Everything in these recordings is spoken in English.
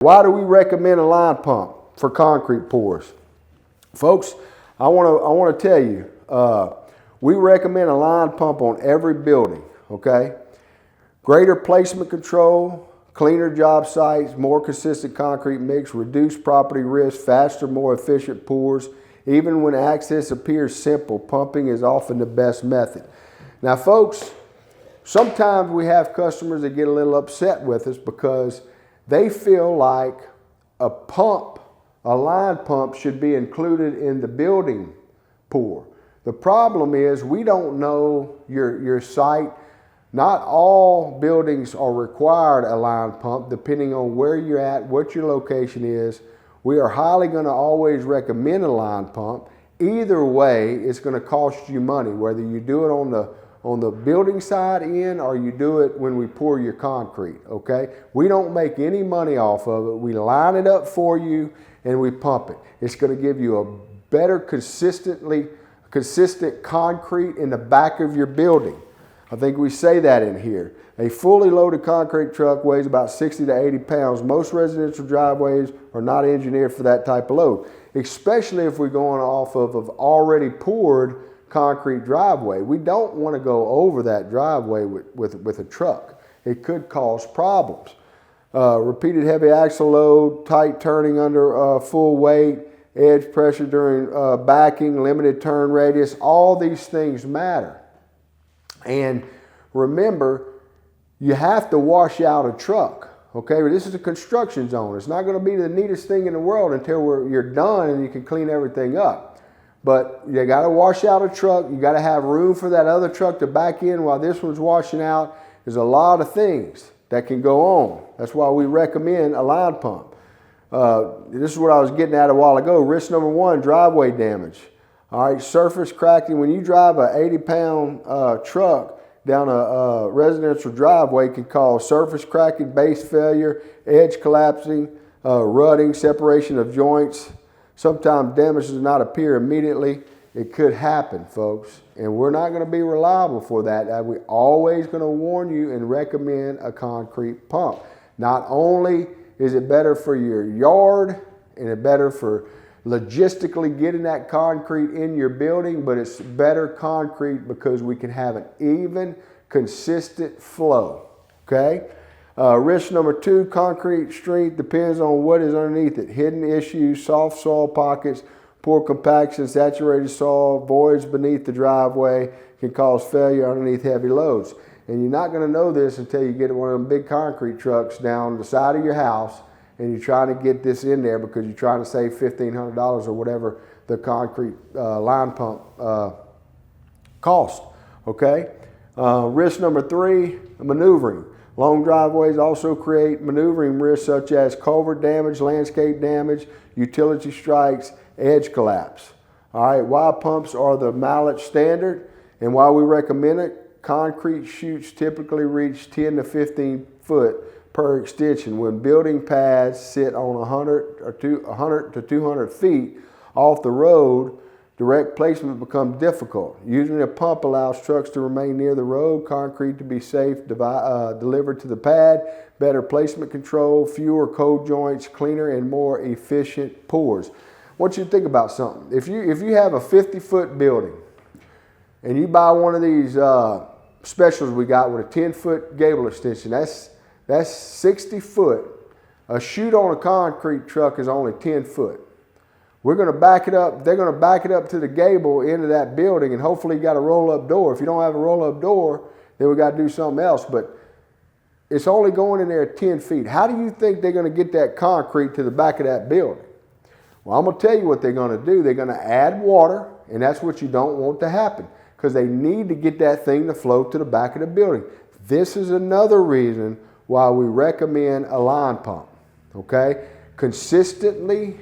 Why do we recommend a line pump for concrete pours? Folks, I want to tell you, we recommend a line pump on every building, okay? Greater placement control, cleaner job sites, more consistent concrete mix, reduced property risk, faster, more efficient pours. Even when access appears simple, pumping is often the best method. Now, folks, sometimes we have customers that get a little upset with us because they feel like a line pump should be included in the building pour. The problem is we don't know your site. Not all buildings are required a line pump depending on where you're at, what your location is. We are highly going to always recommend a line pump. Either way, it's going to cost you money, whether you do it on the building side end or you do it when we pour your concrete, okay? We don't make any money off of it. We line it up for you and we pump it. It's going to give you a better consistent concrete in the back of your building. I think we say that in here. A fully loaded concrete truck weighs about 60 to 80 pounds. Most residential driveways are not engineered for that type of load, especially if we're going off of an already poured concrete driveway. We don't want to go over that driveway with a truck. It could cause problems. Repeated heavy axle load, tight turning under full weight, edge pressure during backing, limited turn radius, all these things matter. And remember, you have to wash out a truck, okay? This is a construction zone. It's not going to be the neatest thing in the world until you're done and you can clean everything up. But you got to wash out a truck. You got to have room for that other truck to back in while this one's washing out. There's a lot of things that can go on. That's why we recommend a line pump. This is what I was getting at a while ago. Risk number one, driveway damage. All right, surface cracking. When you drive an 80-pound truck down a residential driveway, can cause surface cracking, base failure, edge collapsing, rutting, separation of joints. Sometimes damage does not appear immediately. It could happen, folks, and we're not going to be reliable for that. We're always going to warn you and recommend a concrete pump. Not only is it better for your yard and it's better for logistically getting that concrete in your building, but it's better concrete because we can have an even, consistent flow, okay? Risk number two, concrete strength depends on what is underneath it. Hidden issues, soft soil pockets, poor compaction, saturated soil, voids beneath the driveway can cause failure underneath heavy loads. And you're not going to know this until you get one of them big concrete trucks down the side of your house and you're trying to get this in there because you're trying to save $1,500 or whatever the concrete line pump cost, okay? Risk number three, maneuvering. Long driveways also create maneuvering risks such as culvert damage, landscape damage, utility strikes, edge collapse. All right, why pumps are the Mallett standard and why we recommend it. Concrete chutes typically reach 10 to 15 foot per extension. When building pads sit on 100 to 200 feet off the road, direct placement becomes difficult. Using a pump allows trucks to remain near the road, concrete to be safe delivered to the pad, better placement control, fewer cold joints, cleaner and more efficient pours. I want you to think about something. If you have a 50-foot building and you buy one of these specials we got with a 10-foot gable extension, that's 60 foot. A chute on a concrete truck is only 10 foot. We're going to back it up. They're going to back it up to the gable into that building, and hopefully you got a roll-up door. If you don't have a roll-up door, then we got to do something else. But it's only going in there 10 feet. How do you think they're going to get that concrete to the back of that building? Well, I'm going to tell you what they're going to do. They're going to add water, and that's what you don't want to happen because they need to get that thing to flow to the back of the building. This is another reason why we recommend a line pump, okay? Consistently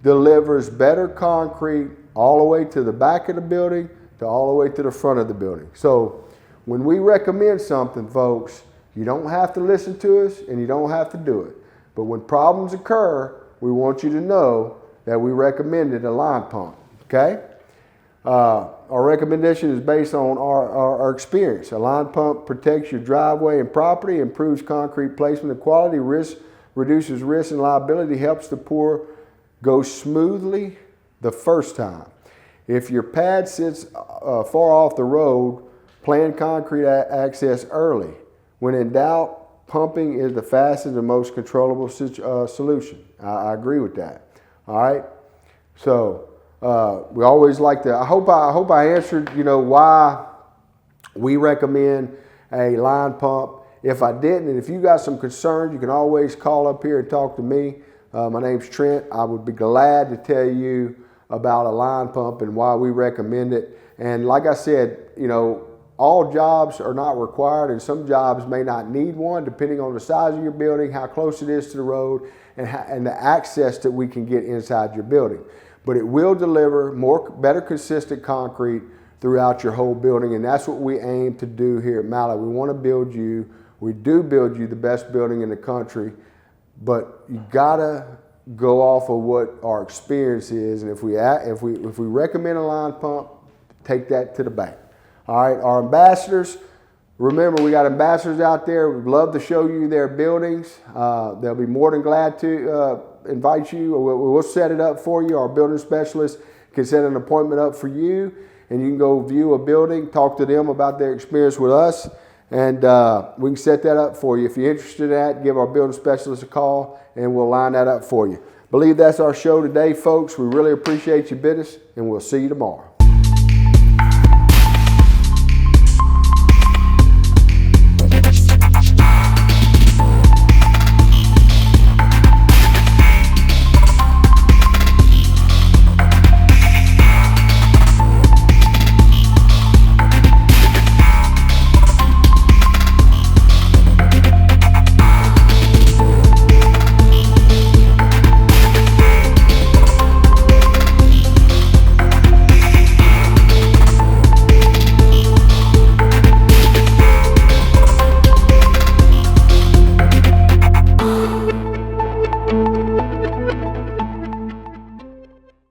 delivers better concrete all the way to the back of the building to all the way to the front of the building. So when we recommend something, folks, you don't have to listen to us and you don't have to do it. But when problems occur, we want you to know that we recommended a line pump, okay? Our recommendation is based on our experience. A line pump protects your driveway and property, improves concrete placement and quality, risk reduces risk and liability, helps the pour go smoothly the first time. If your pad sits far off the road, plan concrete access early. When in doubt, pumping is the fastest and most controllable solution. I agree with that. All right. So we always like to. I hope I answered. Why we recommend a line pump. If I didn't, and if you got some concerns, you can always call up here and talk to me. My name's Trent. I would be glad to tell you about a line pump and why we recommend it. And like I said, all jobs are not required, and some jobs may not need one, depending on the size of your building, how close it is to the road, and the access that we can get inside your building. But it will deliver better consistent concrete throughout your whole building, and that's what we aim to do here at Mallett. We want to build you. We do build you the best building in the country, but you gotta go off of what our experience is, and if we recommend a line pump, take that to the bank. All right, our ambassadors, remember we got ambassadors out there. We'd love to show you their buildings. They'll be more than glad to invite you. We'll set it up for you. Our building specialist can set an appointment up for you, and you can go view a building, talk to them about their experience with us, and we can set that up for you. If you're interested in that, give our building specialist a call, and we'll line that up for you. I believe that's our show today, folks. We really appreciate your business, and we'll see you tomorrow.